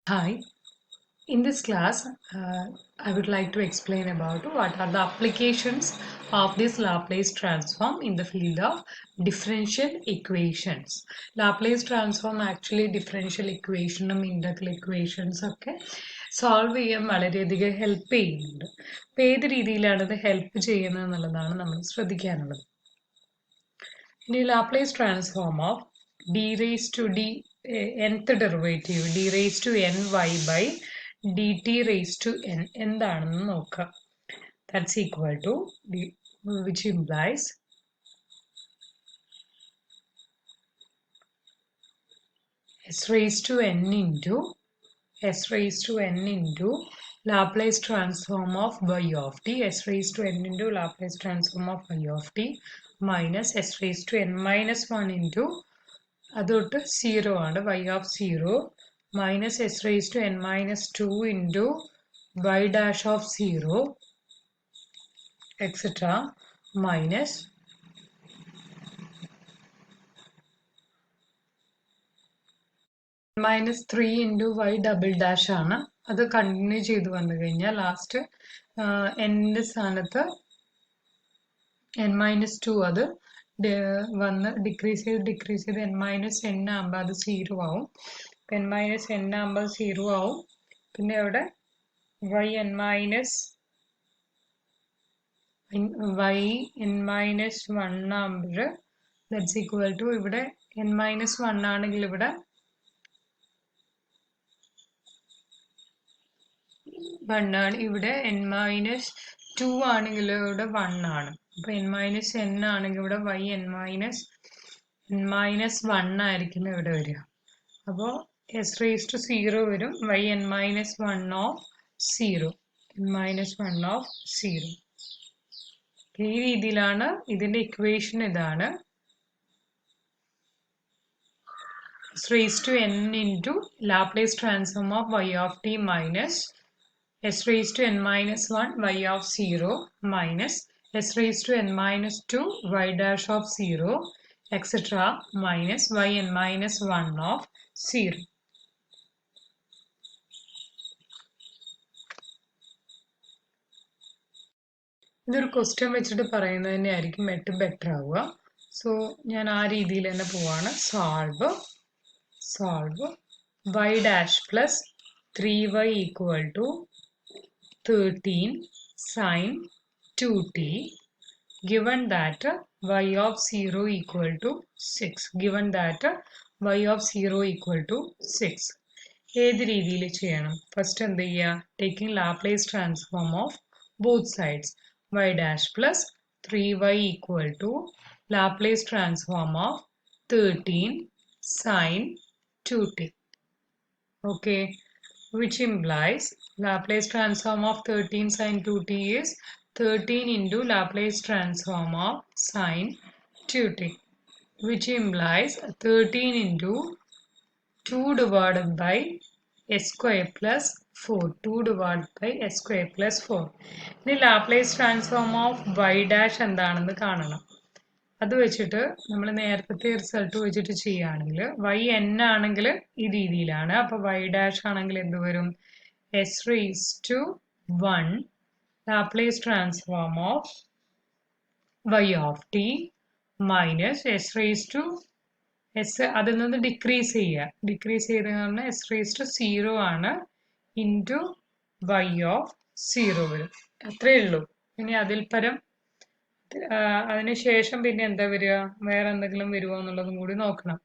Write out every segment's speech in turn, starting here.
Hi, in this class, I would like to explain about what are the applications of this Laplace transform in the field of differential equations. Laplace transform actually differential equation, integral equations ഒക്കെ solve ചെയ്യാൻ വളരെയധികം help ചെയ്യുന്നുണ്ട്. അപ്പോൾ ഏത് രീതിയിലാണ് ഇത് help ചെയ്യുന്നത് എന്നുള്ളതാണ് നമ്മൾ ശ്രദ്ധിക്കാനുള്ളത്. ഇനി Laplace transform of d raised to d nth derivative d raised to ny by dt raised to n എന്താണെന്ന് നോക്കാം. That's equal to which implies s raised to n into Laplace transform of y of t, s raised to n into Laplace transform of y of t minus s raised to n minus 1 into അതൊട്ട് 0 ആണ് y of 0 minus s raised to n minus 2 into y dash of 0 etc. minus minus 3 into y double dash ആണ്. അത് continue ചെയ്ത് വന്നു കഴിഞ്ഞാൽ last എൻ്റെ സ്ഥാനത്ത് n minus 2 അത് വന്ന് ഡിക്രീസ് ചെയ്ത് n minus n ആകുമ്പോൾ അത് 0 ആവും. n minus n ആകുമ്പോൾ 0 ആവും. പിന്നെ അവിടെ yn minus 1 ആകുമ്പോൾ that's equal to ഇവിടെ n minus 1 ആണെങ്കിൽ ഇവിടെ 1 ആണ്. ഇവിടെ n minus 2 ആണെങ്കിൽ ഇവിടെ 1 ആണ്. അപ്പോൾ n minus n ആണെങ്കിൽ ഇവിടെ yn minus n minus 1 ആയിരിക്കും ഇവിടെ വരിക. അപ്പോൾ s raised to 0 വരും. yn minus 1 of 0. n minus 1 of 0. ഈ രീതിയിലാണ് ഇതിന്റെ ഇക്വേഷൻ ഇതാണ്. s raised to n into Laplace transform of y of t minus s raised to n minus 1 y of 0 minus s raised to n minus 2 y dash of 0 etc. minus yn minus 1 of 0. ഇതൊരു question വെച്ചിട്ട് പറയുന്നത് തന്നെയായിരിക്കും ഏറ്റവും better ആവുക. So ഞാൻ ആ രീതിയിൽ തന്നെ പോവാണ്. Solve y dash plus 3y equal to 13 sine 2t given that y of 0 equal to 6. ഏത് രീതിയിൽ ചെയ്യണം? ഫസ്റ്റ് എന്ത് ചെയ്യുക? Taking Laplace transform of both sides. y dash plus 3y equal to Laplace transform of 13 sine 2t. Okay, which implies Laplace transform of 13 sine 2t is 13 into Laplace transform of sine 2t, which implies 13 into 2 divided by s square plus 4. 2 divided by s square plus 4. ഇനി Laplace transform of y dash എന്താണെന്ന് കാണണം. അത് വെച്ചിട്ട് നമ്മൾ നേരത്തെ result വെച്ചിട്ട് ചെയ്യുകയാണെങ്കിൽ y n ആണെങ്കിൽ ഈ രീതിയിലാണ്. അപ്പോൾ y dash ആണെങ്കിൽ എന്ത് വരും? s raised to 1 Laplace transform of y of t minus s raised to s അതിൽ നിന്ന് ഡിക്രീസ് ചെയ്യുക. ഡിക്രീസ് ചെയ്ത് പറഞ്ഞാൽ s raised to 0 ആണ് ഇൻറ്റു y of 0 വരും. അത്രയേ ഉള്ളൂ. ഇനി അതിൽ പരം അതിനുശേഷം പിന്നെ എന്താ വരിക? വേറെ എന്തെങ്കിലും വരുമോ എന്നുള്ളതും കൂടി നോക്കണം.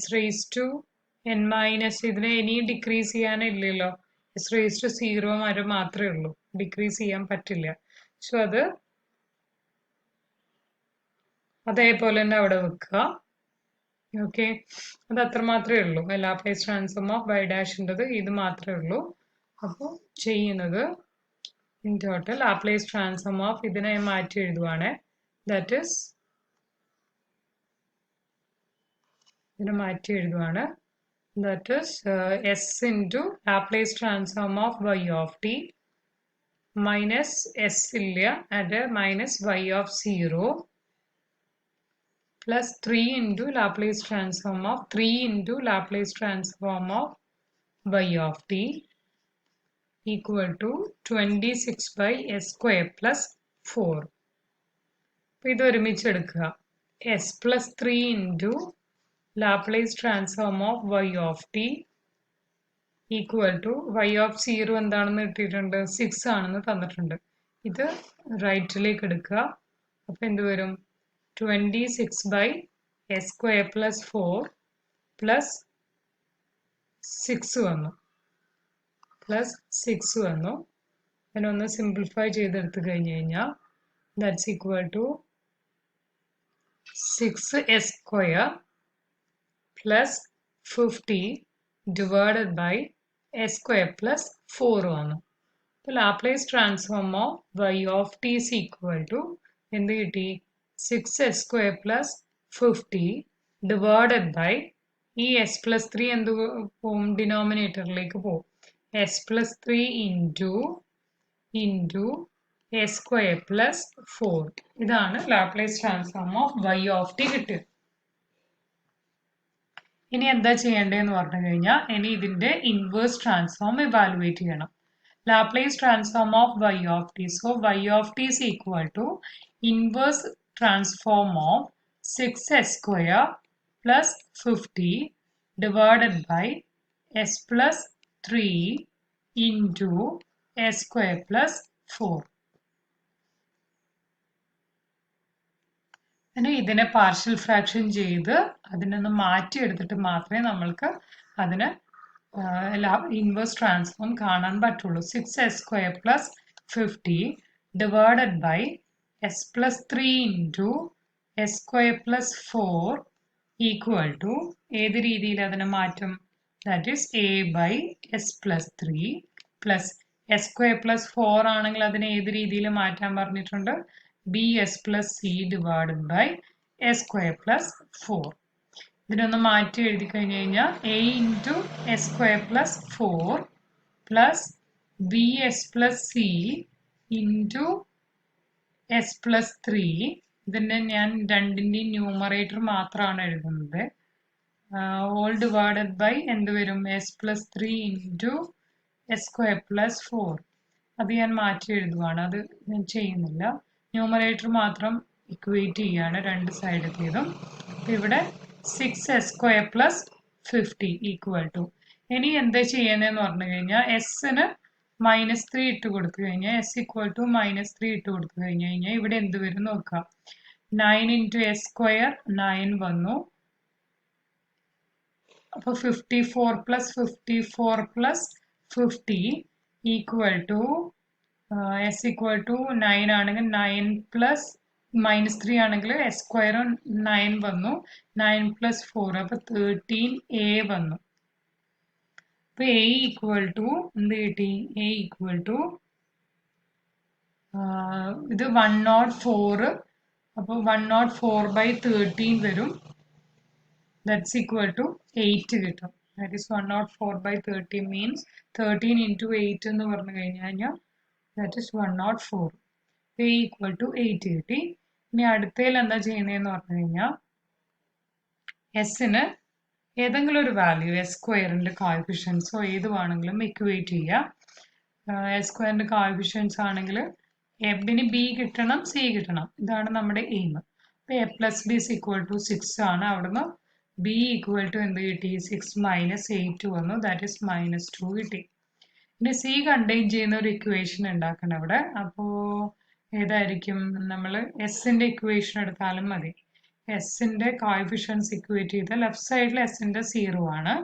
s raised to n minus ഇതിനെ ഇനിയും ഡിക്രീസ് ചെയ്യാനില്ലല്ലോ. s raised to 0 വരെ മാത്രമേ ഉള്ളൂ. ഡിക്രീസ് ചെയ്യാൻ പറ്റില്ല. സോ അത് അതേപോലെ തന്നെ അവിടെ വെക്കുക. ഓക്കെ, അത് അത്ര മാത്രമേ ഉള്ളൂ. ലാപ്ലേസ് ട്രാൻസ്ഫോം ഓഫ് y ഡാഷിൻ്റെത് ഇത് മാത്രമേ ഉള്ളൂ. അപ്പോൾ ചെയ്യുന്നത് in total Laplace transform of ഇതിനെ മാറ്റി എഴുതുവാണ്. ദാറ്റ് ഈസ് ഇതിനെ മാറ്റി എഴുതുവാണ്. That is S into Laplace transform of y of T minus S ഇല്ല, അത് minus y of 0 plus 3 into Laplace transform of y of t equal to 26 by s square plus 4. അപ്പോൾ ഇത് ഒരുമിച്ച് എടുക്കുക. s plus 3 into Laplace transform of y of t equal to y of 0 എന്താണെന്ന് കിട്ടിയിട്ടുണ്ട് 6 ആണെന്ന് തന്നിട്ടുണ്ട്. ഇത് റൈറ്റിലേക്ക് എടുക്കുക. അപ്പോൾ എന്ത് വരും 26 by s square plus 4 plus 6 വന്നു പ്ലസ് 6 വന്നു. അതിനൊന്ന് സിംപ്ലിഫൈ ചെയ്തെടുത്ത് കഴിഞ്ഞ് കഴിഞ്ഞാൽ that's equal to 6s square plus 50 divided by s square plus 4 വന്നു. അപ്പോൾ Laplace transform of y of t is equal to എന്ത് കിട്ടി 6s square plus 50 divided by ഈ s plus 3 എന്ത് പോവും ഡിനോമിനേറ്ററിലേക്ക് പോവും s plus 3 into s square plus 4. ഇതാണ് Laplace transform of y of t കിട്ടിയത്. ഇനി എന്താ ചെയ്യേണ്ടതെന്ന് പറഞ്ഞു കഴിഞ്ഞാൽ ഇനി ഇതിന്റെ ഇൻവേഴ്സ് ട്രാൻസ്ഫോം ഇവാലുവേറ്റ് ചെയ്യണം. Laplace transform of y of t. So y of t is equal to inverse transform of 6s square plus 50 divided by s plus 3 into s square plus 4. ഇനി ഇതിനെ പാർഷ്യൽ ഫ്രാക്ഷൻ ചെയ്ത് അതിനൊന്ന് മാറ്റിയെടുത്തിട്ട് മാത്രമേ നമ്മൾക്ക് അതിന് inverse transform കാണാൻ പറ്റുള്ളൂ. 6s square plus 50 divided by s plus 3 into s square plus 4 equal to ഏത് രീതിയിൽ അതിനെ മാറ്റും that is a by s plus 3 plus s square plus 4 ആണെങ്കിൽ അതിനെ ഏത് രീതിയിൽ മാറ്റാൻ പറഞ്ഞിട്ടുണ്ട് bs plus c divided by s square plus 4. ഇതിനൊന്ന് മാറ്റി എഴുതി കഴിഞ്ഞ് കഴിഞ്ഞാൽ a into s square plus 4 plus bs plus c into s plus 3. ഇതിൻ്റെ ഞാൻ രണ്ടിൻ്റെയും ന്യൂമറേറ്റർ മാത്രമാണ് എഴുതുന്നത്. ഓൾ ഡിവൈഡഡ് ബൈ എന്ത് വരും s plus 3 into s square plus 4. അത് ഞാൻ മാറ്റി എഴുതുവാണ്, അത് ഞാൻ ചെയ്യുന്നില്ല. ന്യൂമറേറ്റർ മാത്രം ഇക്വേറ്റ് ചെയ്യാണ് രണ്ട് സൈഡിലേതും. ഇവിടെ 6s square plus 50 equal to ഇനി എന്താ ചെയ്യുന്നതെന്ന് പറഞ്ഞു കഴിഞ്ഞാൽ എസിന് -3 ഇട്ട് കൊടുത്തു കഴിഞ്ഞാൽ s equal to -3 ഇട്ട് കൊടുത്തു കഴിഞ്ഞു കഴിഞ്ഞാൽ ഇവിടെ എന്ത് വരും നോക്കാം 9 into s square 9 വന്നു. അപ്പോൾ 54 plus 54 plus 50 equal to s equal to 9 ആണെങ്കിൽ 9 plus -3 ആണെങ്കിൽ s square 9 വന്നു 9 plus 4 അപ്പോൾ 13a വന്നു. അപ്പോൾ a equal to എന്ത് കിട്ടി a equal to ഇത് 104 അപ്പോൾ 104 by 13 വരും that's equal to 8 കിട്ടും. that is 104 by 13 means 13 into 8 എന്ന് പറഞ്ഞു കഴിഞ്ഞാൽ that is 104. a equal to 8 കിട്ടി. ഇനി അടുത്തതിൽ എന്താ ചെയ്യുന്നതെന്ന് പറഞ്ഞു കഴിഞ്ഞാൽ എസിന് ഏതെങ്കിലും ഒരു വാല്യൂ എസ് സ്ക്വയറിൻ്റെ കോഎഫിഷ്യൻസോ ഏത് വേണമെങ്കിലും ഇക്വേറ്റ് ചെയ്യുക. എസ് സ്ക്വയറിൻ്റെ കോഎഫിഷ്യൻസ് ആണെങ്കിൽ എഫിന് ബി കിട്ടണം സി കിട്ടണം, ഇതാണ് നമ്മുടെ എയിം. അപ്പോൾ A plus B is equal to 6 ആണ്. അവിടുന്ന് ബി ഈക്വൽ ടു എന്ത് കിട്ടി 6 minus 8 വന്നു ദാറ്റ് ഇസ് -2 കിട്ടി. ഇനി സി കണ്ടെയ്ൻ ചെയ്യുന്ന ഒരു ഇക്വേഷൻ ഉണ്ടാക്കണം അവിടെ. അപ്പോൾ ഏതായിരിക്കും നമ്മൾ എസിൻ്റെ ഇക്വേഷൻ എടുത്താലും മതി. എസിൻ്റെ കോഎഫിഷ്യൻസ് ഇക്വേറ്റ് ചെയ്ത് ലെഫ്റ്റ് സൈഡിൽ എസിൻ്റെ 0 ആണ്.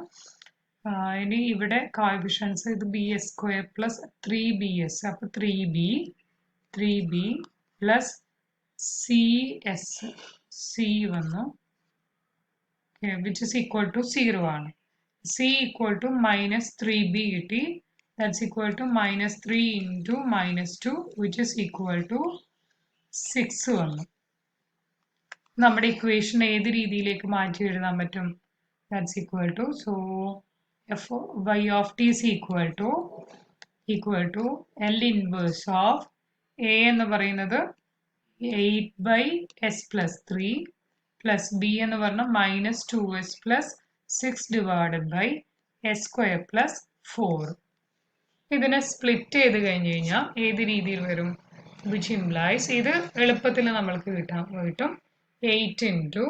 ഇനി ഇവിടെ കോഎഫിഷ്യൻസ് ഇത് B S square plus 3bs അപ്പോൾ 3b പ്ലസ് സി വന്നു വിച്ച് ഇസ് ഈക്വൽ ടു 0 ആണ്. സി ഈക്വൽ ടു -3b കിട്ടി that's equal to -3 into -2 which is equal to 6 വന്നു. നമ്മുടെ ഇക്വേഷൻ ഏത് രീതിയിലേക്ക് മാറ്റി എഴുതാൻ പറ്റും that's equal to so y of t is equal to L inverse of a എന്ന് പറയുന്നത് 8 by s plus 3 plus b എന്ന് പറഞ്ഞാൽ -2s plus 6 divided by s square plus 4. ഇതിനെ സ്പ്ലിറ്റ് ചെയ്ത് കഴിഞ്ഞ് കഴിഞ്ഞാൽ ഏത് രീതിയിൽ വരും? which implies ഇത് എളുപ്പത്തിൽ നമ്മൾക്ക് കിട്ടും 8 into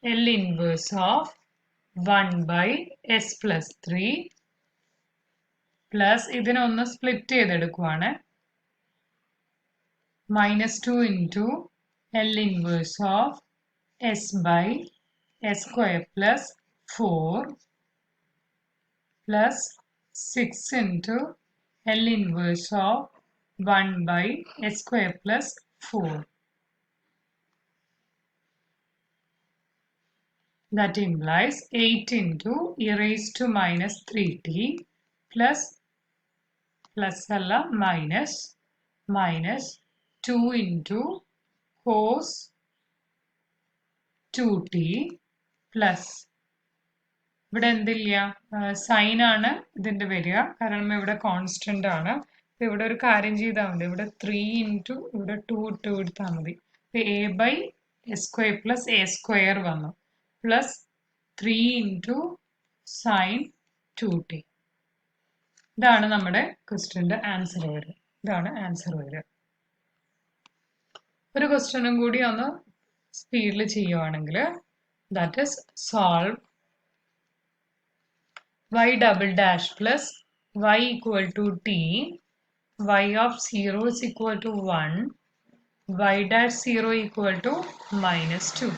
L inverse of 1 by s plus 3 plus ഇതിനെ ഒന്ന് split ചെയ്തെടുക്കുവാണ് -2 into L inverse of s by s square plus 4 plus 6 into L inverse of 1 by s square plus 4. That implies 8 into e raised to minus 3t plus minus 2 into cos 2t plus ഇവിടെ എന്തില്ല sign ആണ് ഇതിന്റെ വരിക കാരണം ഇവിടെ constant ആണ് ഇവിടെ ഒരു കാര്യം ചെയ്താൽ മതി ഇവിടെ 3 into ഇവിടെ 2 ഇട്ട് കൊടുത്താൽ മതി a by s square plus a square വന്നു plus 3 into sin 2t. ഇതാണ് നമ്മുടെ ക്വസ്റ്റ്യന്റെ ആൻസർ വരിക ഒരു ക്വസ്റ്റ്യനും കൂടി ഒന്ന് സ്പീഡിൽ ചെയ്യുവാണെങ്കിൽ that is solve y double dash plus y equal to t, y of 0 is equal to 1, y dash 0 equal to minus 2.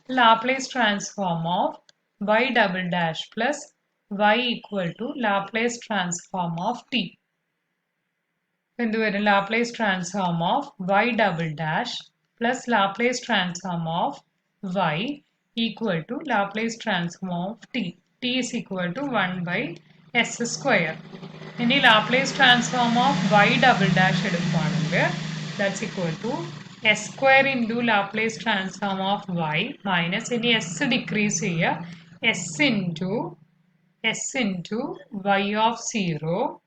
Laplace transform of y double dash plus y equal to Laplace transform of t. Laplace transform of y double dash plus Laplace transform of y equal to Laplace transform of t. T is equal to 1 by s square. Any Laplace transform of y double dash that's equal to s square into Laplace transform of y minus any s decrease here s into y of 0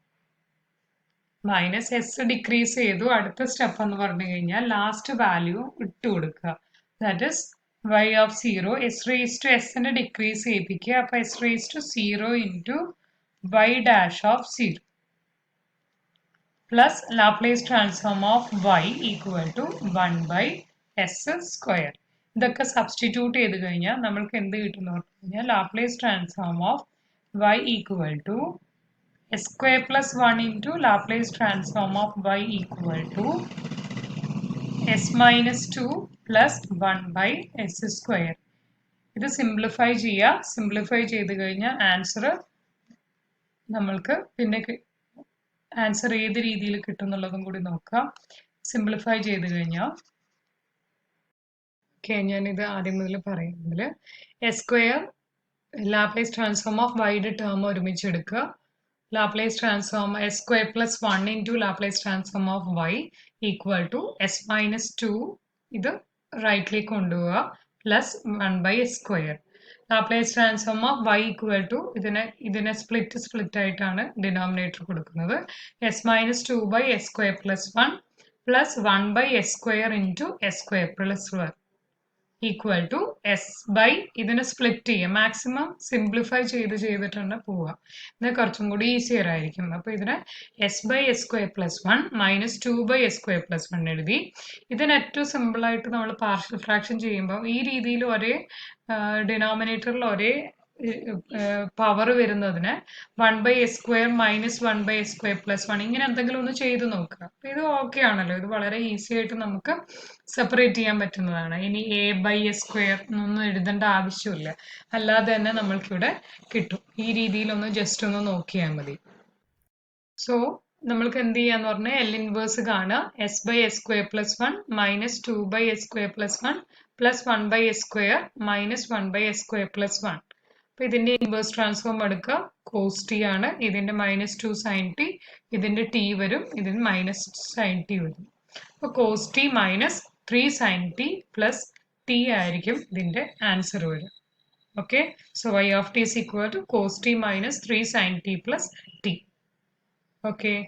minus s decrease ചെയ്തു അടുത്ത step എന്ന് പറഞ്ഞു കഴിഞ്ഞാൽ last value ഇട്ട് കൊടുക്കുക that is y of 0 s raised to s നെ decrease ചെയ്യിപ്പിക്കുക അപ്പോൾ s raised to 0 into y dash of 0 plus Laplace transform of y equal to 1 by s square. ഇതൊക്കെ സബ്സ്റ്റിറ്റ്യൂട്ട് ചെയ്ത് കഴിഞ്ഞാൽ നമ്മൾക്ക് എന്ത് കിട്ടുന്നു പറഞ്ഞാൽ Laplace transform of y equal to s square plus 1 into Laplace transform of y equal to s minus 2 plus 1 by s square. ഇത് simplify ചെയ്യുക simplify ചെയ്ത് കഴിഞ്ഞാൽ ആൻസർ നമ്മൾക്ക് പിന്നെ ആൻസർ ഏത് രീതിയിൽ കിട്ടുന്നുള്ളതും കൂടി നോക്കാം സിംപ്ലിഫൈ ചെയ്ത് കഴിഞ്ഞാൽ ഞാനിത് ആദ്യം മുതൽ പറയുന്നതിൽ S square Laplace transform of വൈയുടെ ടേം ഒരുമിച്ച് എടുക്കുക Laplace transform s square plus 1 into Laplace transform of y equal to s minus 2 ഇത് റൈറ്റിലേക്ക് കൊണ്ടുപോവുക plus 1 by s square. Laplace transform of y equal to ഇതിനെ സ്പ്ലിറ്റ് ആയിട്ടാണ് denominator കൊടുക്കുന്നത് s minus 2 by s square plus 1 plus 1 by s square into s square plus 1 equal to s by ഇതിനെ split ചെയ്യുക maximum simplify ചെയ്തിട്ടാണ് പോവുക ഇത് കുറച്ചും കൂടി ഈസിയർ ആയിരിക്കും അപ്പോൾ ഇതിനെ s by s square plus 1 minus 2 by s square plus 1 എഴുതി ഇതിന് ഏറ്റവും സിമ്പിളായിട്ട് നമ്മൾ പാർഷ്യൽ ഫ്രാക്ഷൻ ചെയ്യുമ്പോൾ ഈ രീതിയിൽ ഒരേ ഡിനോമിനേറ്ററിൽ ഒരേ പവർ വരുന്നതിന് 1 by s square minus 1 by s square plus 1 ഇങ്ങനെ എന്തെങ്കിലും ഒന്ന് ചെയ്ത് നോക്കുക അപ്പോൾ ഇത് ഓക്കെ ആണല്ലോ ഇത് വളരെ ഈസി ആയിട്ട് നമുക്ക് സെപ്പറേറ്റ് ചെയ്യാൻ പറ്റുന്നതാണ് ഇനി a by s square ഒന്നും എഴുതേണ്ട ആവശ്യമില്ല അല്ലാതെ തന്നെ നമ്മൾക്കിവിടെ കിട്ടും ഈ രീതിയിലൊന്ന് ജസ്റ്റ് ഒന്ന് നോക്കിയാൽ മതി സോ നമ്മൾക്ക് എന്ത് ചെയ്യാന്ന് പറഞ്ഞാൽ L ഇൻവേഴ്സ് കാണുക s by s square plus 1 minus 2 by s square plus 1 plus 1 by s square minus 1 by s square plus 1 അപ്പോൾ ഇതിന്റെ ഇൻവേഴ്സ് ട്രാൻസ്ഫോം എടുക്കുക cos t ആണ് ഇതിന്റെ -2 sin t ഇതിന്റെ t വരും ഇതിന് -sin t വരും അപ്പോൾ cos t minus 3 sin t plus t ആയിരിക്കും ഇതിന്റെ ആൻസർ വരും okay so y of t is equal to cos t minus 3 sin t plus t okay